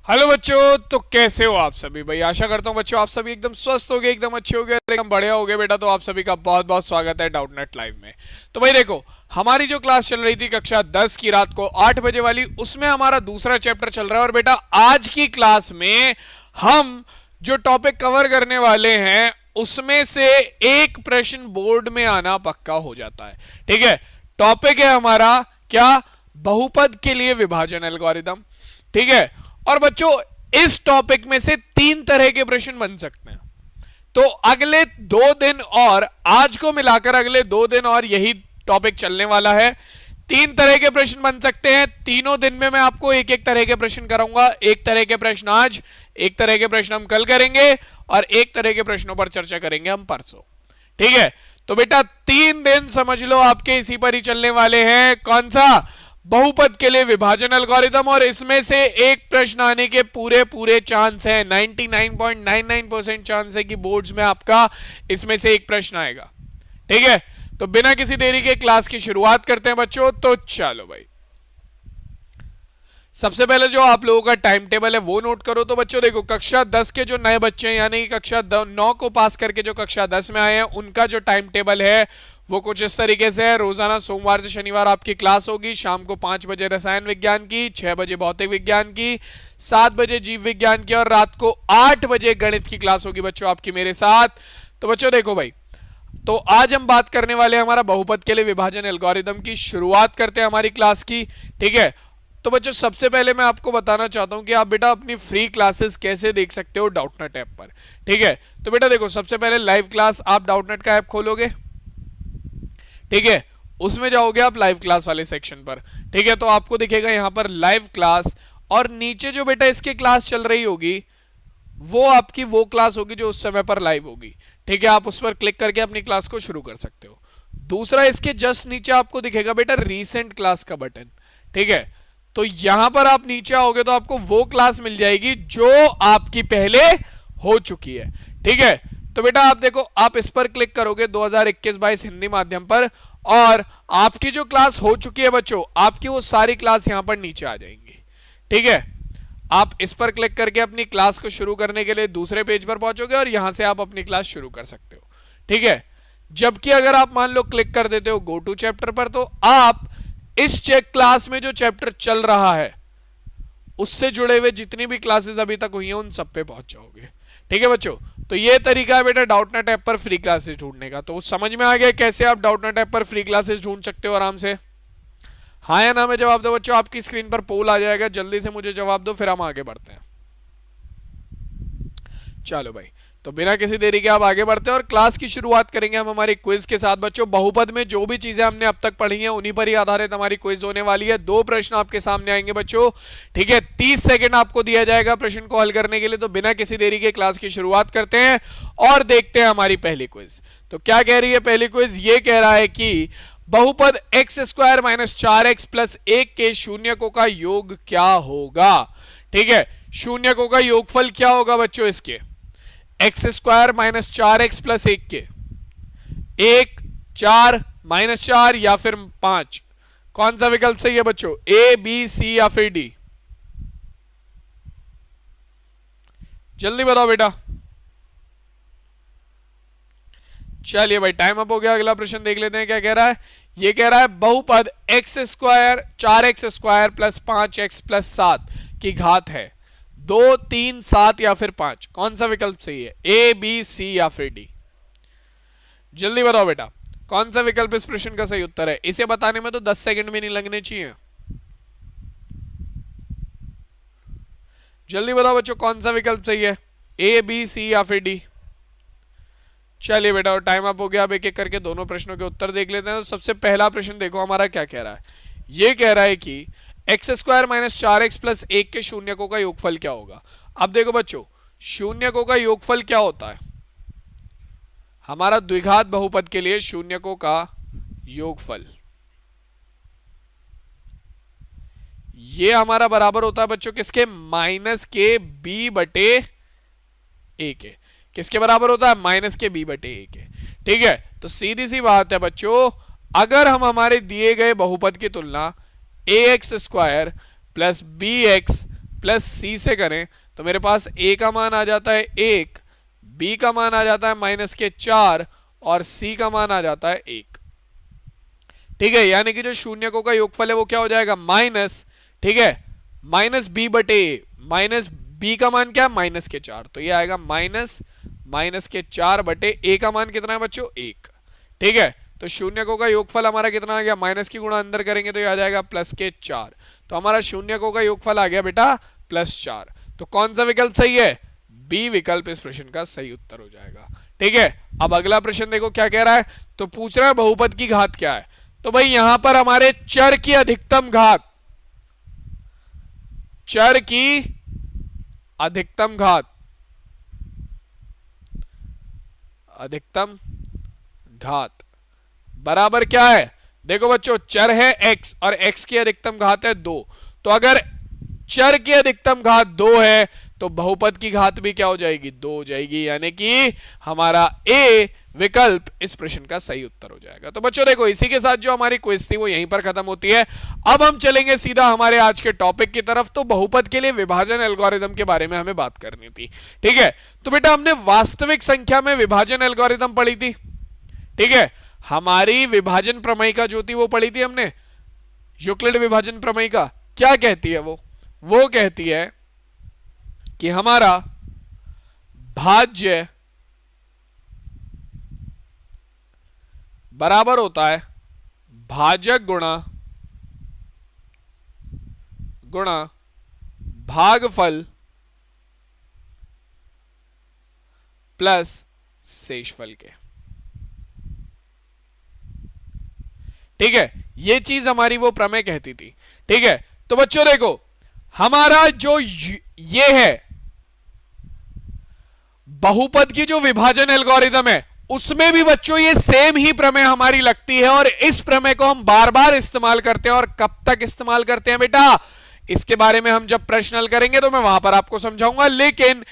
Hello बच्चों, तो कैसे हो आप सभी। भाई आशा करता हूँ बच्चों आप सभी एकदम स्वस्थ हो गए, एकदम अच्छे हो गए, एकदम बढ़िया हो गए बेटा। तो आप सभी का बहुत बहुत स्वागत है डाउटनेट लाइव में। तो भाई देखो, हमारी जो क्लास चल रही थी कक्षा 10 की रात को 8 बजे वाली, उसमें हमारा दूसरा चैप्टर चल रहा है। और बेटा आज की क्लास में हम जो टॉपिक कवर करने वाले हैं उसमें से एक प्रश्न बोर्ड में आना पक्का हो जाता है। ठीक है, टॉपिक है हमारा क्या, बहुपद के लिए विभाजन एल्गोरिदम। ठीक है, और बच्चों इस टॉपिक में से 3 तरह के प्रश्न बन सकते हैं। तो अगले 2 दिन और आज को मिलाकर अगले 2 दिन और यही टॉपिक चलने वाला है। 3 तरह के प्रश्न बन सकते हैं। तीनों दिन में मैं आपको एक एक तरह के प्रश्न कराऊंगा। एक तरह के प्रश्न आज, एक तरह के प्रश्न हम कल करेंगे और एक तरह के प्रश्नों पर चर्चा करेंगे हम परसों। ठीक है, तो बेटा 3 दिन समझ लो आपके इसी पर ही चलने वाले हैं। कौन सा, बहुपद के लिए विभाजन एल्गोरिदम। और इसमें से एक प्रश्न आने के पूरे पूरे चांस है, 99.99% चांस है कि बोर्ड्स में आपका इसमें से एक प्रश्न आएगा। ठीक है, तो बिना किसी देरी के क्लास की शुरुआत करते हैं बच्चों। तो चलो भाई, सबसे पहले जो आप लोगों का टाइम टेबल है वो नोट करो। तो बच्चों देखो, कक्षा 10 के जो नए बच्चे हैं, यानी कक्षा 9 को पास करके जो कक्षा 10 में आए हैं, उनका जो टाइम टेबल है वो कुछ इस तरीके से है। रोजाना सोमवार से शनिवार आपकी क्लास होगी। शाम को 5 बजे रसायन विज्ञान की, 6 बजे भौतिक विज्ञान की, 7 बजे जीव विज्ञान की और रात को 8 बजे गणित की क्लास होगी बच्चों आपकी मेरे साथ। तो बच्चों देखो भाई, तो आज हम बात करने वाले हैं हमारा बहुपद के लिए विभाजन एल्गोरिदम की। शुरुआत करते हैं हमारी क्लास की। ठीक है, तो बच्चों सबसे पहले मैं आपको बताना चाहता हूं कि आप बेटा अपनी फ्री क्लासेस कैसे देख सकते हो डाउटनेट ऐप पर। ठीक है, तो बेटा देखो, सबसे पहले लाइव क्लास आप डाउटनेट का ऐप खोलोगे। ठीक है, उसमें जाओगे आप लाइव क्लास वाले सेक्शन पर। ठीक है, तो आपको दिखेगा यहां पर लाइव क्लास, और नीचे जो बेटा इसके क्लास चल रही होगी वो आपकी वो क्लास होगी जो उस समय पर लाइव होगी। ठीक है, आप उस पर क्लिक करके अपनी क्लास को शुरू कर सकते हो। दूसरा, इसके जस्ट नीचे आपको दिखेगा बेटा रीसेंट क्लास का बटन। ठीक है, तो यहां पर आप नीचे आओगे तो आपको वो क्लास मिल जाएगी जो आपकी पहले हो चुकी है। ठीक है, तो बेटा आप देखो, आप इस पर क्लिक करोगे 2021-22 हिंदी माध्यम पर, और आपकी जो क्लास हो चुकी है बच्चों, आपकी वो सारी क्लास यहां पर नीचे आ जाएंगी। ठीक है, आप इस पर क्लिक करके अपनी क्लास को शुरू करने के लिए दूसरे पेज पर पहुंचोगे और यहां से आप अपनी क्लास शुरू कर सकते हो। ठीक है, जबकि अगर आप मान लो क्लिक कर देते हो गो टू चैप्टर पर, तो आप इस चेक क्लास में जो चैप्टर चल रहा है उससे जुड़े हुए जितनी भी क्लासेस अभी तक हुई हैं उन सब पे पहुंच जाओगे। ठीक है बच्चों, तो ये तरीका है बेटा डाउटनेट ऐप पर फ्री क्लासेस ढूंढने का। तो समझ में आ गया कैसे आप डाउटनेट ऐप पर फ्री क्लासेस ढूंढ सकते हो आराम से। हाँ या ना में जवाब दो बच्चों। आपकी स्क्रीन पर पोल आ जाएगा, जल्दी से मुझे जवाब दो, फिर हम आगे बढ़ते हैं। चलो भाई, तो बिना किसी देरी के आप आगे बढ़ते हैं और क्लास की शुरुआत करेंगे हम हमारी क्विज के साथ बच्चों। बहुपद में जो भी चीजें हमने अब तक पढ़ी हैं उन्हीं पर ही आधारित हमारी क्विज होने वाली है। 2 प्रश्न आपके सामने आएंगे बच्चों। ठीक है, 30 सेकंड आपको दिया जाएगा प्रश्न को हल करने के लिए। तो बिना किसी देरी के क्लास की शुरुआत करते हैं और देखते हैं हमारी पहली क्विज। तो क्या कह रही है पहली क्विज, ये कह रहा है कि बहुपद x² - 4x + 1 के शून्यकों का योग क्या होगा। ठीक है, शून्यकों का योगफल क्या होगा बच्चों इसके, x² - 4x + 1 के, 1, 4, -4 या फिर 5। कौन सा विकल्प सही है बच्चों, A, B, C या फिर D? जल्दी बताओ बेटा। चलिए भाई, टाइम अप हो गया। अगला प्रश्न देख लेते हैं क्या कह रहा है। ये कह रहा है बहुपद x² 4x² + 5x + 7 की घात है 2, 3, 7 या फिर 5। कौन सा विकल्प सही है, A, B, C या फिर D? जल्दी बताओ बेटा, कौन सा विकल्प इस प्रश्न का सही उत्तर है। इसे बताने में तो 10 सेकंड भी नहीं लगने चाहिए। जल्दी बताओ बच्चों, कौन सा विकल्प सही है, A, B, C या फिर D? चलिए बेटा, और टाइम अप हो गया। अब एक एक करके दोनों प्रश्नों के उत्तर देख लेते हैं। तो सबसे पहला प्रश्न देखो हमारा क्या कह रहा है। ये कह रहा है कि x² - 4x + 1 के शून्यकों का योगफल क्या होगा। अब देखो बच्चों, शून्यकों का योगफल क्या होता है, हमारा द्विघात बहुपद के लिए शून्यकों का योगफल ये हमारा बराबर होता है बच्चों किसके, -b/a के। किसके बराबर होता है, -b/a के। ठीक है, तो सीधी सी बात है बच्चों, अगर हम हमारे दिए गए बहुपद की तुलना ax² + bx प्लस सी से करें तो मेरे पास ए का मान आ जाता है 1, बी का मान आ जाता है -4 और सी का मान आ जाता है 1। ठीक है, यानी कि जो शून्यकों का योगफल है वो क्या हो जाएगा माइनस, ठीक है, माइनस बी बटे माइनस बी का मान क्या है -4, तो ये आएगा -4 बटे ए का मान कितना है बच्चों 1। ठीक है, तो शून्यकों का योगफल हमारा कितना आ गया, माइनस की गुणा अंदर करेंगे तो ये आ जाएगा +4, तो हमारा शून्यकों का योगफल आ गया बेटा +4। तो कौन सा विकल्प सही है, बी विकल्प इस प्रश्न का सही उत्तर हो जाएगा। ठीक है, अब अगला प्रश्न देखो क्या कह रहा है, तो पूछ रहा है बहुपद की घात क्या है। तो भाई यहां पर हमारे चर की अधिकतम घात, चर की अधिकतम घात, अधिकतम घात बराबर क्या है, देखो बच्चों चर है x और x की अधिकतम घात है 2, तो अगर चर की अधिकतम घात 2 है तो बहुपद की घात भी क्या हो जाएगी 2 हो जाएगी, यानी कि हमारा ए विकल्प इस प्रश्न का सही उत्तर हो जाएगा। तो बच्चों देखो इसी के साथ जो हमारी क्विज थी वो यहीं पर खत्म होती है। अब हम चलेंगे सीधा हमारे आज के टॉपिक की तरफ। तो बहुपद के लिए विभाजन एल्गोरिदम के बारे में हमें बात करनी थी। ठीक है, तो बेटा हमने वास्तविक संख्या में विभाजन एल्गोरिदम पढ़ी थी। ठीक है, हमारी विभाजन प्रमेयिका जो थी वो पढ़ी थी हमने, यूक्लिड विभाजन प्रमेयिका। क्या कहती है वो कहती है कि हमारा भाज्य बराबर होता है भाजक गुणा भागफल प्लस शेषफल के। ठीक है, ये चीज हमारी वो प्रमेय कहती थी। ठीक है, तो बच्चों देखो हमारा जो ये है बहुपद की जो विभाजन एल्गोरिदम है उसमें भी बच्चों ये सेम ही प्रमेय हमारी लगती है, और इस प्रमेय को हम बार बार इस्तेमाल करते हैं। और कब तक इस्तेमाल करते हैं बेटा, इसके बारे में हम जब प्रश्न हल करेंगे तो मैं वहां पर आपको समझाऊंगा। लेकिन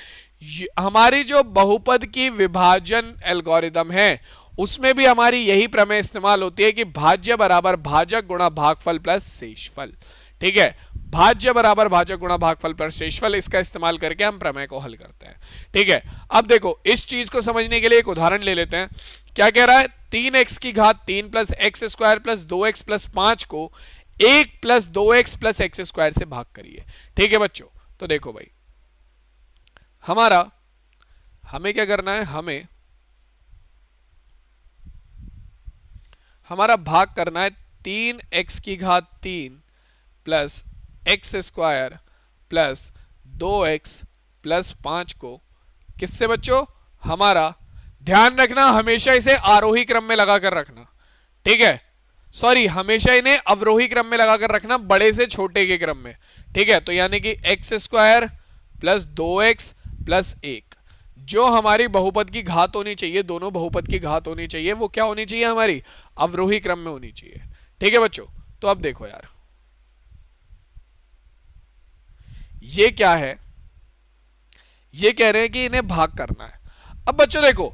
हमारी जो बहुपद की विभाजन एल्गोरिदम है उसमें भी हमारी यही प्रमेय इस्तेमाल होती है कि भाज्य बराबर भाजक गुणा भागफल प्लस शेषफल। ठीक है, भाज्य बराबर भाजक गुणा भागफल प्लस शेषफल, इसका इस्तेमाल करके हम प्रमेय को हल करते हैं। ठीक है, अब देखो इस चीज को समझने के लिए एक उदाहरण ले लेते हैं। क्या कह रहा है, 3x की घात 3 plus x square plus 2x plus 5 को 1 plus 2x plus x square से भाग करिए। ठीक है बच्चों, तो देखो भाई हमें क्या करना है, हमारा भाग करना है 3x की घात 3 plus x square plus 2x plus 5 को किससे बच्चों, हमारा ध्यान रखना हमेशा इसे आरोही क्रम में लगाकर रखना। ठीक है, सॉरी हमेशा इन्हें अवरोही क्रम में लगाकर रखना, बड़े से छोटे के क्रम में। ठीक है, तो यानी कि x square plus 2x plus 1 जो हमारी बहुपद की घात होनी चाहिए, दोनों बहुपद की घात होनी चाहिए, वो क्या होनी चाहिए, हमारी अवरोही क्रम में होनी चाहिए। ठीक है बच्चों, तो अब देखो यार ये क्या है, ये कह रहे हैं कि इन्हें भाग करना है। अब बच्चों देखो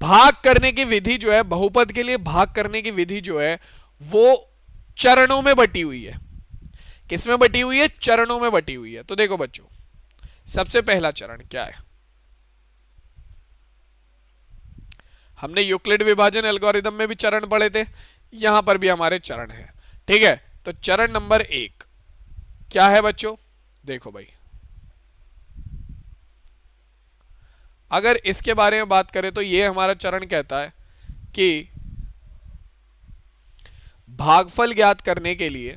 भाग करने की विधि जो है, बहुपद के लिए भाग करने की विधि जो है वो चरणों में बटी हुई है। किसमें बटी हुई है, चरणों में बटी हुई है। तो देखो बच्चों सबसे पहला चरण क्या है, हमने यूक्लिड विभाजन एल्गोरिदम में भी चरण पढ़े थे, यहां पर भी हमारे चरण है। ठीक है, तो चरण नंबर 1 क्या है बच्चों, देखो भाई अगर इसके बारे में बात करें तो ये हमारा चरण कहता है कि भागफल ज्ञात करने के लिए,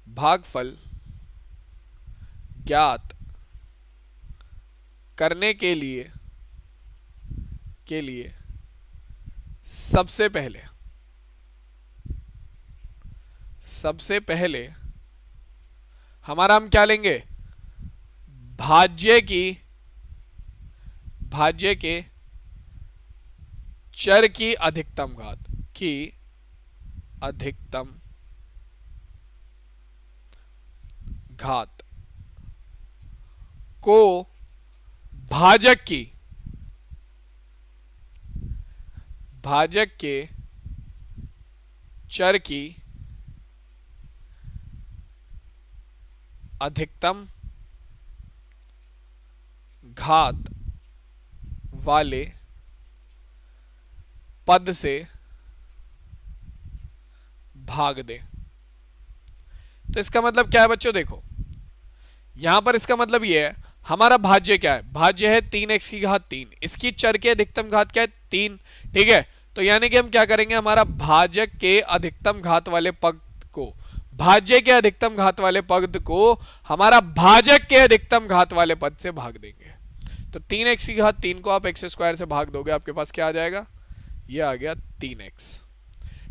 भागफल ज्ञात करने के लिए सबसे पहले हमारा हम क्या लेंगे, भाज्य के चर की अधिकतम घात को भाजक के चर की अधिकतम घात वाले पद से भाग दे। तो इसका मतलब क्या है बच्चों, देखो यहां पर इसका मतलब ये है, हमारा भाज्य क्या है, भाज्य है 3x की घात 3, इसकी चर के अधिकतम घात क्या है 3, ठीक है। तो यानी कि हम क्या करेंगे, हमारा भाजक के अधिकतम घात वाले पद को, भाज्य के अधिकतम घात वाले पद को हमारा भाजक के अधिकतम घात वाले पद से भाग देंगे। तो 3x की घात 3 को आप x स्क्वायर से भाग दोगे, आपके पास क्या आ जाएगा, ये आ गया 3x,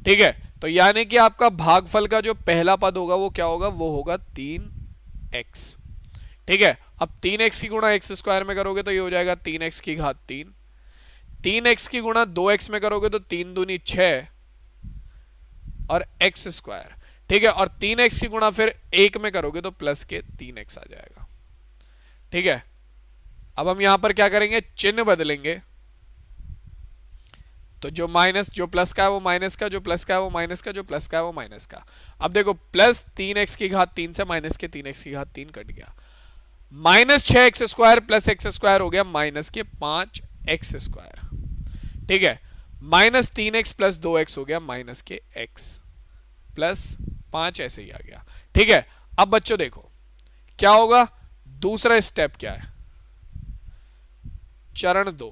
ठीक है। तो यानी कि आपका भागफल का जो पहला पद होगा वो क्या होगा, वो होगा 3x, ठीक है। अब 3x की गुणा x स्क्वायर में करोगे तो ये हो जाएगा 3x की घात 3, 3x की गुणा 2x में करोगे तो 3 दूनी 6 और x स्क्वायर, ठीक है। और 3x की गुणा फिर 1 में करोगे तो प्लस के 3x आ जाएगा, ठीक है। अब हम यहां पर क्या करेंगे, चिन्ह बदलेंगे, तो जो माइनस, जो प्लस का है वो माइनस का, जो प्लस का है वो माइनस का, जो प्लस का है वो माइनस का। अब देखो प्लस 3x की घात 3 से माइनस के 3x की घात 3 कट गया, minus 6x square plus x square हो गया माइनस के 5x स्क्वायर, ठीक है। माइनस 3x प्लस 2x हो गया माइनस के x प्लस 5, ऐसे ही आ गया, ठीक है। अब बच्चों देखो क्या होगा, दूसरा स्टेप क्या है, चरण 2,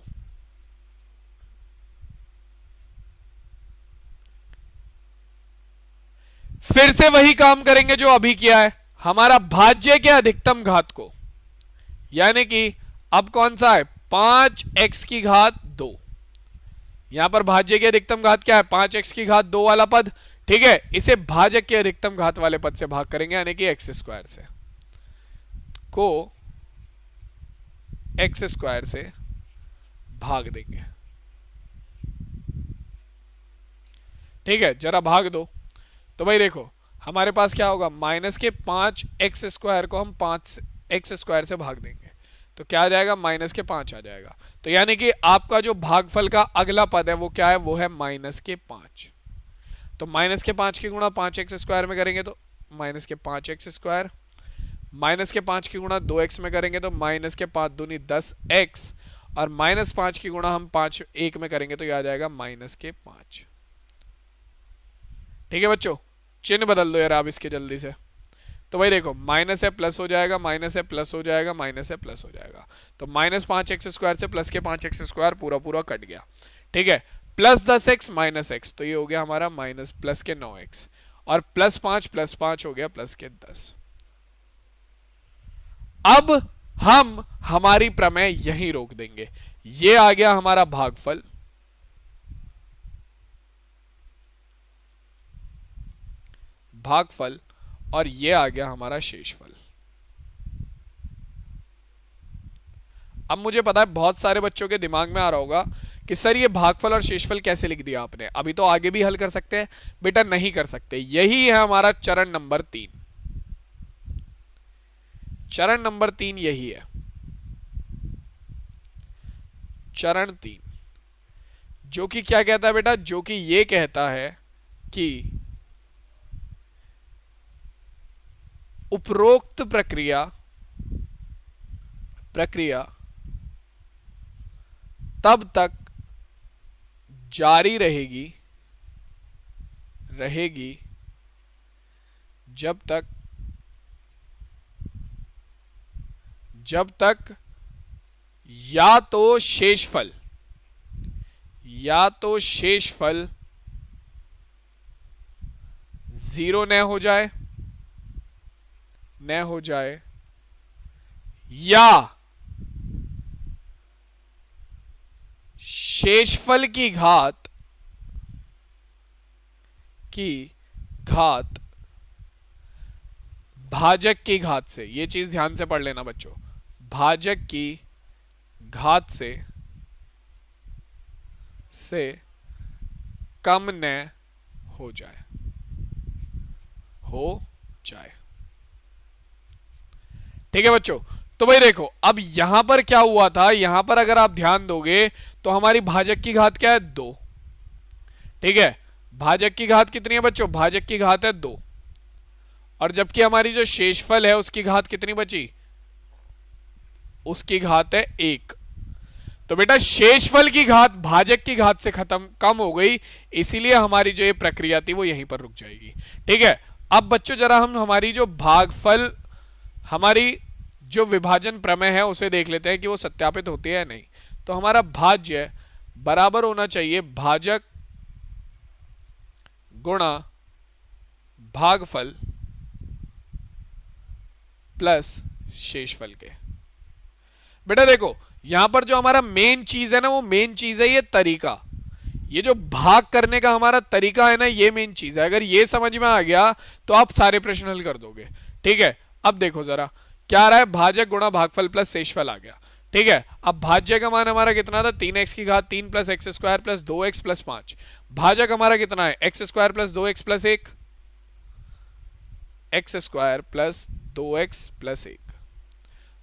फिर से वही काम करेंगे जो अभी किया है, हमारा भाज्य के अधिकतम घात को, यानी कि अब कौन सा है 5x की घात 2, यहां पर भाज्य की अधिकतम घात क्या है 5x की घात 2 वाला पद, ठीक है। इसे भाजक के अधिकतम घात वाले पद से भाग करेंगे, यानी कि x स्क्वायर से, को x स्क्वायर से भाग देंगे, ठीक है। जरा भाग दो, तो भाई देखो हमारे पास क्या होगा, माइनस के 5x स्क्वायर को हम 5x स्क्वायर से भाग देंगे तो क्या आ जाएगा, माइनस के 5 आ जाएगा। तो यानी कि आपका जो भागफल का अगला पद है वो क्या है, वो है माइनस के 5। तो माइनस के 5 की गुणा 5x स्क्वायर में करेंगे तो माइनस के 5x स्क्वायर, माइनस के 5 की गुणा 2x में करेंगे तो माइनस के 5 दूनी 10x, और माइनस 5 की गुणा हम 5 1 में करेंगे तो यह आ जाएगा माइनस के 5, ठीक है बच्चों। चिन्ह बदल दो यार आप इसके जल्दी से, तो भाई देखो माइनस है प्लस हो जाएगा, माइनस है प्लस हो जाएगा, माइनस है प्लस हो जाएगा, तो माइनस 5x स्क्वायर से प्लस के 5x स्क्वायर पूरा पूरा कट गया, ठीक है। प्लस 10x माइनस x, तो ये हो गया हमारा माइनस प्लस के 9x, और प्लस 5 हो गया प्लस के 10। अब हम हमारी प्रमेय यहीं रोक देंगे, ये आ गया हमारा भागफल, और ये आ गया हमारा शेषफल। अब मुझे पता है बहुत सारे बच्चों के दिमाग में आ रहा होगा कि सर ये भागफल और शेषफल कैसे लिख दिया आपने, अभी तो आगे भी हल कर सकते हैं, बेटा नहीं कर सकते, यही है हमारा चरण नंबर 3, चरण नंबर 3 यही है, चरण 3, जो कि क्या कहता है बेटा, जो कि ये कहता है कि उपरोक्त प्रक्रिया तब तक जारी रहेगी जब तक या तो शेषफल 0 न हो जाए या शेषफल की घात भाजक की घात से, ये चीज ध्यान से पढ़ लेना बच्चों, भाजक की घात से कम न हो जाए, ठीक है बच्चों। तो भाई देखो अब यहां पर क्या हुआ था, यहां पर अगर आप ध्यान दोगे तो हमारी भाजक की घात क्या है 2, ठीक है। भाजक की घात कितनी है बच्चों, भाजक की घात है 2, और जबकि हमारी जो शेषफल है उसकी घात कितनी बची, उसकी घात है 1। तो बेटा शेषफल की घात भाजक की घात से कम हो गई, इसीलिए हमारी जो ये प्रक्रिया थी वो यहीं पर रुक जाएगी। ठीक है, अब बच्चों जरा हम हमारी जो भागफल, हमारी जो विभाजन प्रमेय है उसे देख लेते हैं कि वो सत्यापित होती है या नहीं। तो हमारा भाज्य बराबर होना चाहिए भाजक गुणा भागफल प्लस शेषफल के। बेटा देखो यहां पर जो हमारा मेन चीज है ना, वो मेन चीज है ये तरीका, ये जो भाग करने का हमारा तरीका है ना, ये मेन चीज है। अगर ये समझ में आ गया तो आप सारे प्रश्न हल कर दोगे। ठीक है, अब देखो जरा क्या आ रहा है, भाजक गुणा भागफल प्लस शेषफल आ गया। ठीक है, अब भाज्य का मान हमारा कितना था, 3x की घात 3 plus x square plus 2x plus 5। भाजक हमारा कितना है, x square plus 2x plus 1, x square plus 2x plus 1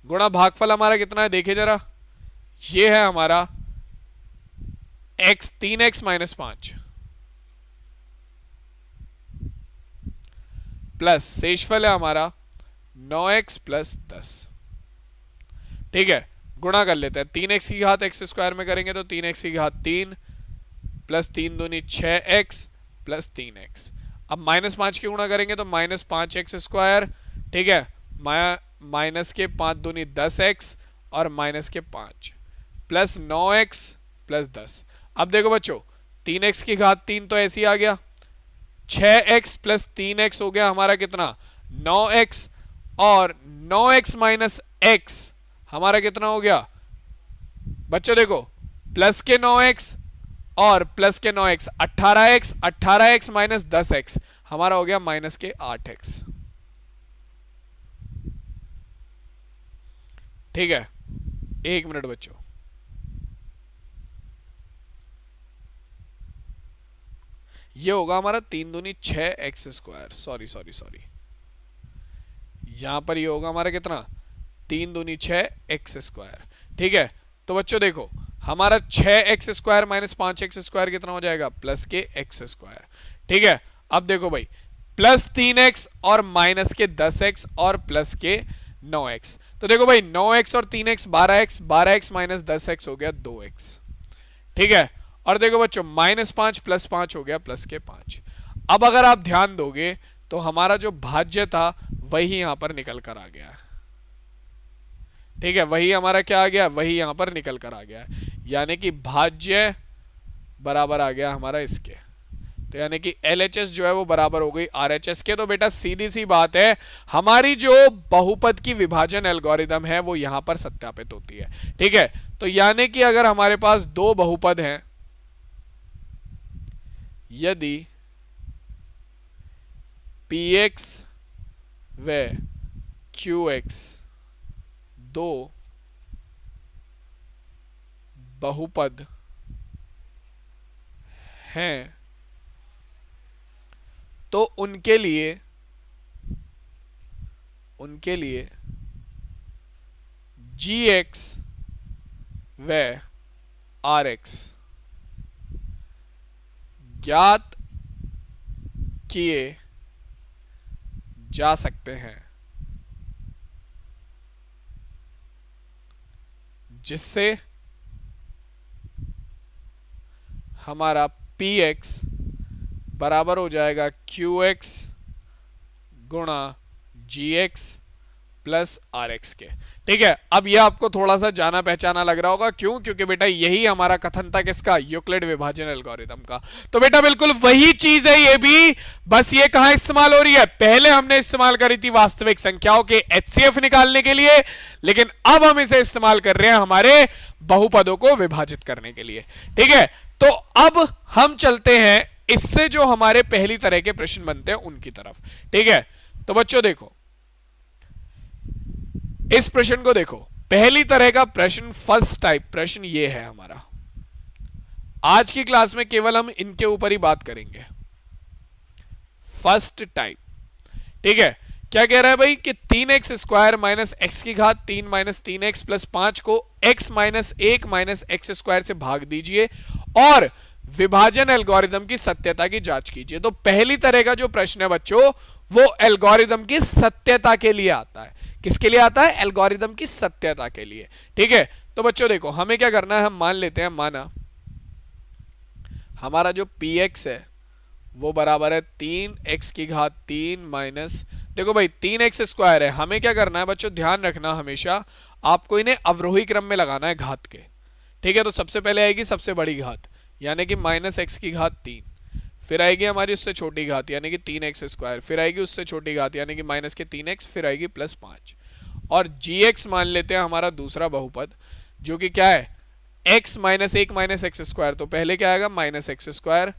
गुणा भागफल हमारा कितना है, देखिए जरा, ये है हमारा x 3x माइनस 5 प्लस शेषफल है हमारा 9x प्लस 10। ठीक है, गुणा कर लेते हैं, 3x की घात एक्स स्क्वायर में करेंगे तो 3x की घात 3 प्लस 3 दूनी 6x प्लस 3x। अब माइनस 5 की गुणा करेंगे तो माइनस 5x स्क्वायर। ठीक है, माइनस के 5 दूनी 10x और माइनस के 5 प्लस 9x प्लस 10। अब देखो बच्चों 3x की घात 3 तो ऐसे ही आ गया, 6x प्लस 3x हो गया हमारा कितना, 9x, और 9x माइनस x हमारा कितना हो गया बच्चों, देखो प्लस के 9x और प्लस के 9x 18x, 18x minus 10x हमारा हो गया माइनस के 8x। ठीक है, एक मिनट बच्चों, ये होगा हमारा 3 दूनी 6x स्क्वायर, सॉरी यहां पर ये होगा हमारा कितना, 3 दूनी 6x स्क्वायर। ठीक है, तो बच्चों देखो हमारा 6x square minus 5x square कितना हो जाएगा, प्लस के x स्क्वायर। ठीक है, अब देखो भाई प्लस 3x और माइनस के 10x और प्लस के 9x, तो देखो भाई 9x और 3x 12x, 12x minus 10x हो गया 2x। ठीक है, और देखो बच्चों माइनस 5 प्लस 5 हो गया प्लस के 5। अब अगर आप ध्यान दोगे तो हमारा जो भाज्य था वही यहां पर निकल कर आ गया। ठीक है, वही हमारा क्या आ गया, वही यहां पर निकल कर आ गया, यानी कि भाज्य बराबर आ गया हमारा इसके। तो यानी कि LHS जो है वो बराबर हो गई RHS के। तो बेटा सीधी सी बात है, हमारी जो बहुपद की विभाजन एल्गोरिदम है वो यहां पर सत्यापित होती है। ठीक है, तो यानी कि अगर हमारे पास दो बहुपद हैं, यदि Px व Qx दो बहुपद हैं तो उनके लिए Gx व Rx ज्ञात किए जा सकते हैं, जिससे हमारा Px बराबर हो जाएगा Qx गुणा Gx प्लस Rx के। ठीक है, अब यह आपको थोड़ा सा जाना पहचाना लग रहा होगा, क्यों, क्योंकि बेटा यही हमारा कथन था किसका, यूक्लिड विभाजन एल्गोरिथम का। तो बेटा बिल्कुल वही चीज है ये भी, बस ये कहां इस्तेमाल हो रही है, पहले हमने इस्तेमाल करी थी वास्तविक संख्याओं के HCF निकालने के लिए, लेकिन अब हम इसे इस्तेमाल कर रहे हैं हमारे बहुपदों को विभाजित करने के लिए। ठीक है, तो अब हम चलते हैं इससे जो हमारे पहली तरह के प्रश्न बनते हैं उनकी तरफ। ठीक है, तो बच्चों देखो इस प्रश्न को देखो, पहली तरह का प्रश्न, फर्स्ट टाइप प्रश्न ये है हमारा। आज की क्लास में केवल हम इनके ऊपर ही बात करेंगे, फर्स्ट टाइप। ठीक है, क्या कह रहा है भाई कि 3x स्क्वायर माइनस एक्स की घात 3 माइनस 3x प्लस 5 को x minus 1 minus x square से भाग दीजिए और विभाजन एल्गोरिदम की सत्यता की जांच कीजिए। तो पहली तरह का जो प्रश्न है बच्चों वो एल्गोरिदम की सत्यता के लिए आता है। किसके लिए आता है? एल्गोरिदम की सत्यता के लिए। ठीक है, तो बच्चों देखो हमें क्या करना है, हम मान लेते हैं, माना हमारा जो px है वो बराबर है 3x³ माइनस, देखो भाई 3x² है, हमें क्या करना है बच्चों, ध्यान रखना हमेशा आपको इन्हें अवरोही क्रम में लगाना है घात के। ठीक है, तो सबसे पहले आएगी सबसे बड़ी घात यानी कि -x³, फिर आएगी हमारी उससे छोटी घात यानी कि 3x², फिर आएगी उससे छोटी घात यानी कि -3x, फिर आएगी +5। और gx मान लेते हैं हमारा दूसरा बहुपद जो कि क्या है, x - 1 - x², तो पहले क्या आएगा -x²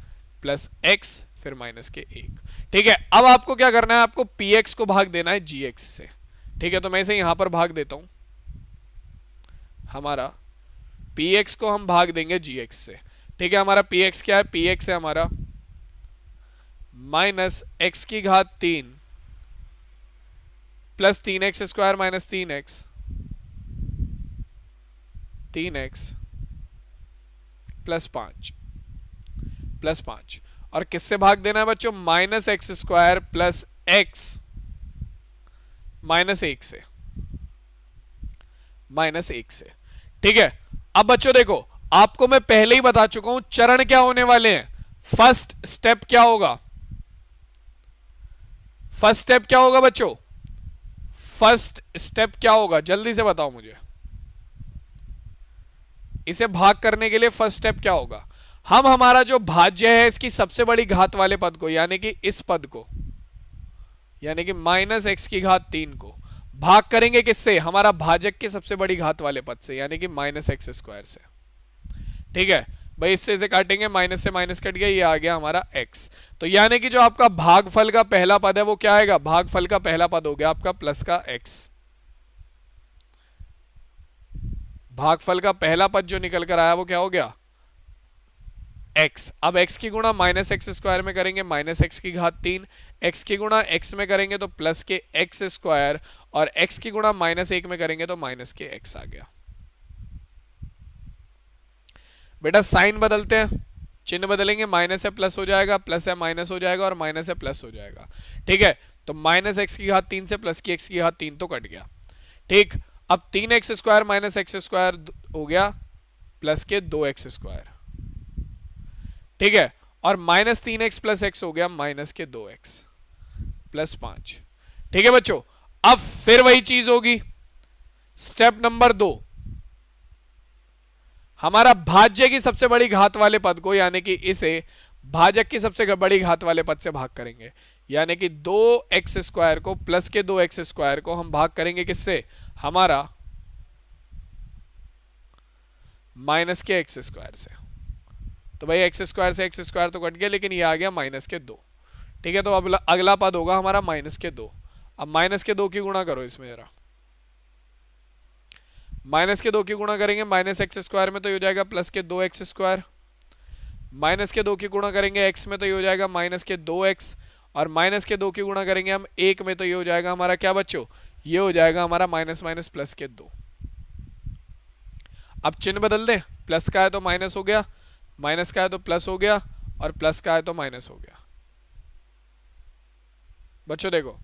प्लस x फिर -1। ठीक है, अब आपको क्या करना है, आपको px को भाग देना है gx से। ठीक है, तो मैं इसे यहां पर भाग देता हूं, हमारा px को हम भाग देंगे gx से। ठीक है, हमारा px क्या है, px है हमारा -x³ plus 3x² minus 3x plus 5 और किससे भाग देना है बच्चों, -x² प्लस x -1 से, -1 से। ठीक है, अब बच्चों देखो आपको मैं पहले ही बता चुका हूं चरण क्या होने वाले हैं। फर्स्ट स्टेप क्या होगा, फर्स्ट स्टेप क्या होगा बच्चों, फर्स्ट स्टेप क्या होगा, जल्दी से बताओ मुझे। इसे भाग करने के लिए फर्स्ट स्टेप क्या होगा, हम हमारा जो भाज्य है इसकी सबसे बड़ी घात वाले पद को यानी कि इस पद को यानी कि -x³ को भाग करेंगे किससे, हमारा भाजक की सबसे बड़ी घात वाले पद से यानी कि -x² से। ठीक है भाई, इससे इसे काटेंगे, माइनस से माइनस कट गया, ये आ गया हमारा x। तो यानी कि जो आपका भागफल का पहला पद है वो क्या आएगा, भागफल का पहला पद हो गया आपका प्लस का x। भागफल का पहला पद जो निकल कर आया वो क्या हो गया, x। अब x की गुणा -x² में करेंगे -x³, x की गुणा x में करेंगे तो प्लस के x² और x की गुणा -1 में करेंगे तो माइनस के x आ गया। बेटा साइन बदलते हैं, चिन्ह बदलेंगे, माइनस है प्लस हो जाएगा, प्लस है माइनस हो जाएगा और माइनस है प्लस हो जाएगा। ठीक है, तो -x³ से प्लस की x³ तो कट गया। ठीक, अब 3x² माइनस x² हो गया प्लस के 2x²। ठीक है, और -3x प्लस x हो गया माइनस के 2x प्लस 5। ठीक है बच्चों, अब फिर वही चीज होगी, स्टेप नंबर 2, हमारा भाज्य की सबसे बड़ी घात वाले पद को यानी कि इसे भाजक की सबसे बड़ी घात वाले पद से भाग करेंगे यानी कि 2x² को प्लस के 2x² को हम भाग करेंगे किससे, हमारा माइनस के x² से। तो भाई x² से x² तो कट गया लेकिन ये आ गया -2। ठीक है, तो अब अगला पद होगा हमारा -2। अब -2 की गुणा करो इसमें जरा, -2 की गुणा करेंगे -x² में तो ये हो जाएगा प्लस के 2x², -2 की गुणा करेंगे x में तो ये हो जाएगा -2x और -2 की गुणा करेंगे हम 1 में तो ये हो जाएगा हमारा क्या बच्चों, ये हो जाएगा हमारा माइनस प्लस के 2। अब चिन्ह बदल दें, प्लस का है तो माइनस हो गया, माइनस का है तो प्लस हो गया और प्लस का है तो माइनस हो गया। बच्चों देखो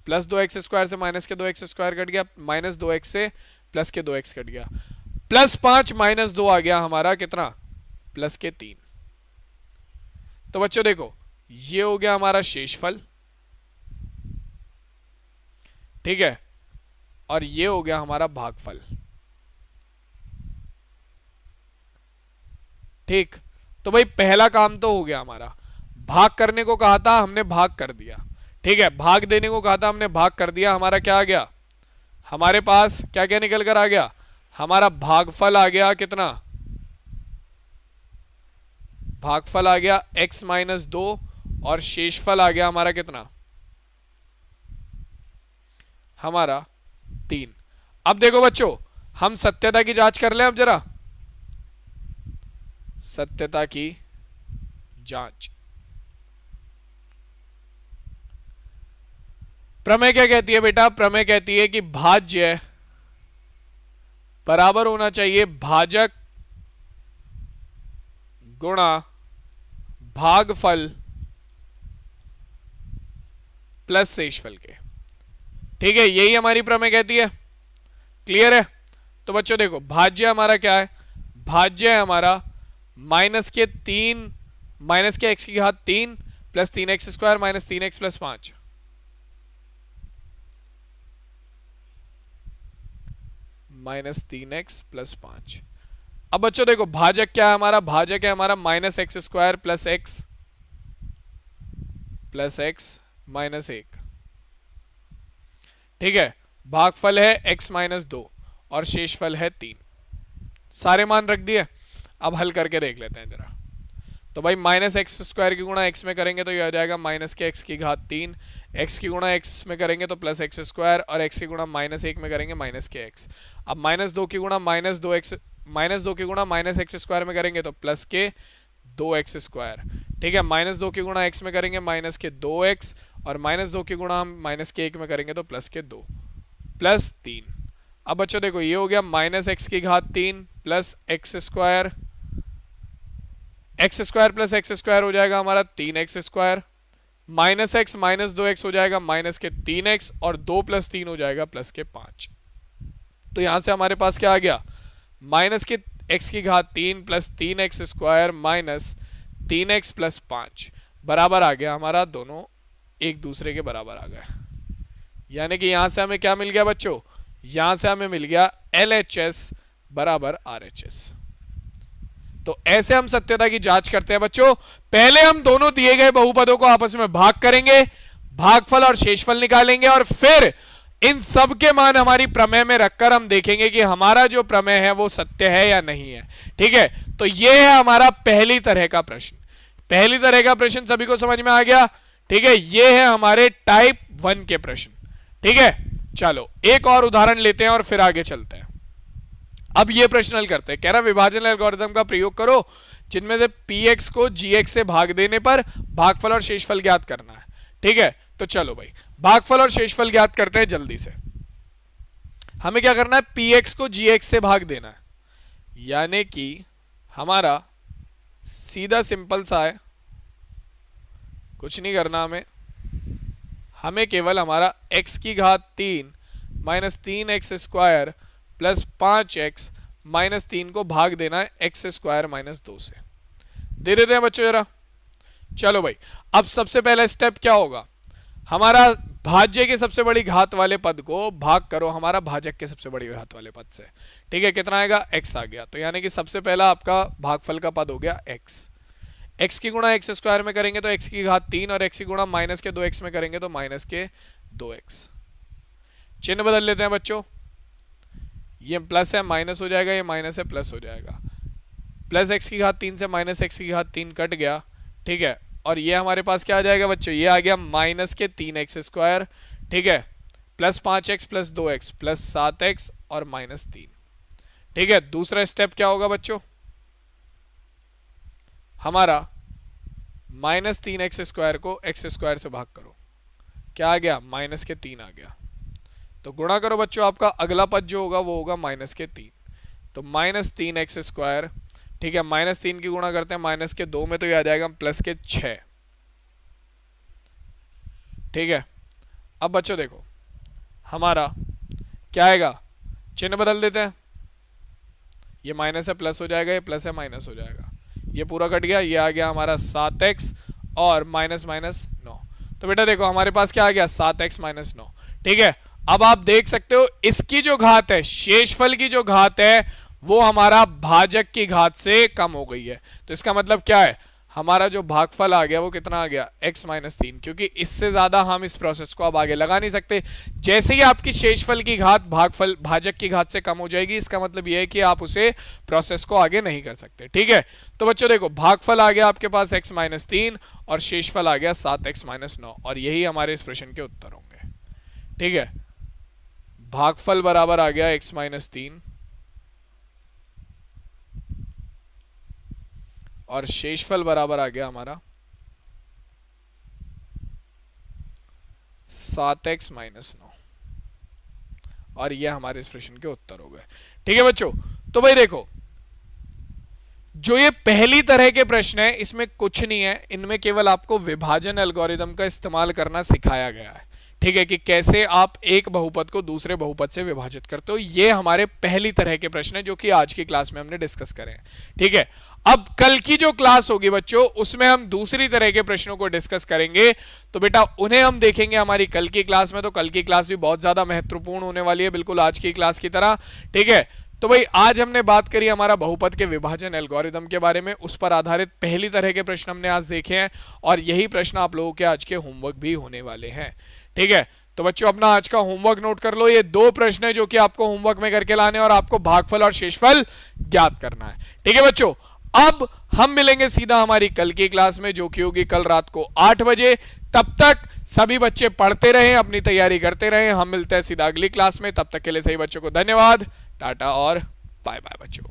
प्लस 2x² से माइनस के 2x² कट गया, -2x से प्लस के 2x कट गया, +5 -2 आ गया हमारा कितना, प्लस के 3। तो बच्चों देखो ये हो गया हमारा शेषफल। ठीक है, और ये हो गया हमारा भागफल। ठीक, तो भाई पहला काम तो हो गया हमारा, भाग करने को कहा था हमने भाग कर दिया। ठीक है, भाग देने को कहा था हमने भाग कर दिया, हमारा क्या आ गया, हमारे पास क्या क्या निकल कर आ गया, हमारा भागफल आ गया कितना, भागफल आ गया x - 2 और शेषफल आ गया हमारा कितना, हमारा 3। अब देखो बच्चों हम सत्यता की जांच कर लें, अब जरा सत्यता की जांच। प्रमेय क्या कहती है बेटा, प्रमेय कहती है कि भाज्य बराबर होना चाहिए भाजक गुणा भागफल प्लस शेषफल के। ठीक है, यही हमारी प्रमेय कहती है। क्लियर है? तो बच्चों देखो भाज्य हमारा क्या है, भाज्य है हमारा माइनस के एक्स की घात 3 plus 3x² minus 3x plus 5। Minus 3x plus 5। अब बच्चों देखो भाजक क्या है हमारा, भाजक है हमारा -x² प्लस x माइनस 1। ठीक है, भागफल है x माइनस 2 और शेषफल है 3। सारे मान रख दिए। अब हल करके देख लेते हैं जरा। तो भाई -x² की गुणा x में करेंगे तो ये आ जाएगा माइनस के x की घात 3, x की गुणा x में करेंगे तो प्लस x² और x की गुणा -1 में करेंगे माइनस के x। अब -2 की गुणा -2 की गुणा -x² में करेंगे तो प्लस के 2x²। ठीक है, -2 की गुणा x में करेंगे माइनस के 2x और -2 की गुणा हम माइनस के 1 में करेंगे तो प्लस के 2 प्लस 3। अब बच्चों देखो ये हो गया -x की घात 3 प्लस x² प्लस x² हो जाएगा हमारा 3x², minus x minus 2x हो जाएगा माइनस के 3x और 2 प्लस 3 हो जाएगा प्लस के 5। तो यहां से हमारे पास क्या आ गया, माइनस के x की घात 3 plus 3x² minus 3x plus 5 बराबर आ गया हमारा, दोनों एक दूसरे के बराबर आ गए। यानी कि यहां से हमें क्या मिल गया बच्चों, यहां से हमें मिल गया LHS बराबर RHS। तो ऐसे हम सत्यता की जांच करते हैं बच्चों। पहले हम दोनों दिए गए बहुपदों को आपस में भाग करेंगे, भागफल और शेषफल निकालेंगे और फिर इन सब के मान हमारी प्रमेय में रखकर हम देखेंगे कि हमारा जो प्रमेय है वो सत्य है या नहीं है। ठीक है, तो ये है हमारा पहली तरह का प्रश्न। पहली तरह का प्रश्न सभी को समझ में आ गया? ठीक है, ये है हमारे टाइप 1 के प्रश्न। ठीक है, चलो एक और उदाहरण लेते हैं और फिर आगे चलते हैं। अब ये प्रश्न हल करते हैं। कह रहा विभाजन एल्गोरिथम का प्रयोग करो जिनमें से px को gx से भाग देने पर भागफल और शेषफल ज्ञात करना है। ठीक है, तो चलो भाई भागफल और शेषफल ज्ञात करते हैं जल्दी से। हमें क्या करना है, px को gx से भाग देना है, यानी कि हमारा सीधा सिंपल सा है, कुछ नहीं करना हमें केवल हमारा x की घात 3 minus 3x² plus 5x minus 3 को भाग देना है x² माइनस 2 से। दे देते हैं बच्चों जरा। चलो भाई, अब सबसे पहला स्टेप क्या होगा, हमारा भाज्य के सबसे बड़ी घात वाले पद को भाग करो हमारा भाजक के सबसे बड़ी घात वाले पद से। ठीक है, कितना आएगा, x आ गया। तो यानी कि सबसे पहला आपका भागफल का पद हो गया x की गुणा x² में करेंगे तो x की घात 3 और x की गुणा माइनस के 2x में करेंगे तो माइनस के 2x। चिन्ह बदल लेते हैं बच्चों, ये प्लस है माइनस हो जाएगा, ये माइनस है प्लस हो जाएगा। प्लस x की घात 3 से माइनस x की घात 3 कट गया। ठीक है, और ये हमारे पास क्या आ जाएगा बच्चों, ये आ गया माइनस के 3x²। ठीक है, plus 5x plus 2x plus 7x और माइनस 3। ठीक है, दूसरा स्टेप क्या होगा बच्चों, हमारा माइनस 3x² को x² से भाग करो, क्या आ गया, माइनस के 3 आ गया। तो गुणा करो बच्चों, आपका अगला पद जो होगा वो होगा माइनस के 3, तो माइनस 3x²। ठीक है, माइनस 3 की गुणा करते हैं माइनस के 2 में तो ये आ जाएगा प्लस के 6। ठीक है, अब बच्चों देखो हमारा क्या आएगा, चिन्ह बदल देते हैं, ये माइनस है प्लस हो जाएगा, ये प्लस है माइनस हो जाएगा, ये पूरा कट गया, ये आ गया हमारा 7x और माइनस माइनस 9। तो बेटा देखो हमारे पास क्या आ गया, 7x माइनस 9। ठीक है, अब आप देख सकते हो इसकी जो घात है, शेषफल की जो घात है वो हमारा भाजक की घात से कम हो गई है। तो इसका मतलब क्या है, हमारा जो भागफल आ गया वो कितना आ गया, x माइनस 3, क्योंकि इससे ज्यादा हम इस प्रोसेस को अब आगे लगा नहीं सकते। जैसे ही आपकी शेषफल की घात भागफल भाजक की घात से कम हो जाएगी, इसका मतलब यह है कि आप उसे प्रोसेस को आगे नहीं कर सकते। ठीक है, तो बच्चों देखो भागफल आ गया आपके पास x माइनस 3 और शेषफल आ गया 7x माइनस 9 और यही हमारे इस प्रश्न के उत्तर होंगे। ठीक है, भागफल बराबर आ गया x माइनस 3 और शेषफल बराबर आ गया हमारा 7x माइनस 9 और ये हमारे इस प्रश्न के उत्तर हो गए। ठीक है बच्चों, तो भाई देखो जो ये पहली तरह के प्रश्न है इसमें कुछ नहीं है, इनमें केवल आपको विभाजन एल्गोरिदम का इस्तेमाल करना सिखाया गया है। ठीक है, कि कैसे आप एक बहुपद को दूसरे बहुपद से विभाजित करते हो। ये हमारे पहली तरह के प्रश्न है जो कि आज की क्लास में हमने डिस्कस करे हैं। ठीक है, अब कल की जो क्लास होगी बच्चों, उसमें हम दूसरी तरह के प्रश्नों को डिस्कस करेंगे। तो बेटा उन्हें हम देखेंगे हमारी कल की क्लास में। तो कल की क्लास भी बहुत ज्यादा महत्वपूर्ण होने वाली है, बिल्कुल आज की क्लास की तरह। ठीक है, तो भाई आज हमने बात करी हमारा बहुपद के विभाजन एल्गोरिदम के बारे में, उस पर आधारित पहली तरह के प्रश्न हमने आज देखे हैं, और यही प्रश्न आप लोगों के आज के होमवर्क भी होने वाले हैं। ठीक है, तो बच्चों अपना आज का होमवर्क नोट कर लो। ये 2 प्रश्न है जो कि आपको होमवर्क में करके लाने और आपको भागफल और शेषफल ज्ञात करना है। ठीक है बच्चों, अब हम मिलेंगे सीधा हमारी कल की क्लास में जो कि होगी कल रात को 8 बजे। तब तक सभी बच्चे पढ़ते रहें, अपनी तैयारी करते रहें। हम मिलते हैं सीधा अगली क्लास में, तब तक के लिए सही बच्चों को धन्यवाद, टाटा और बाय बाय बच्चों।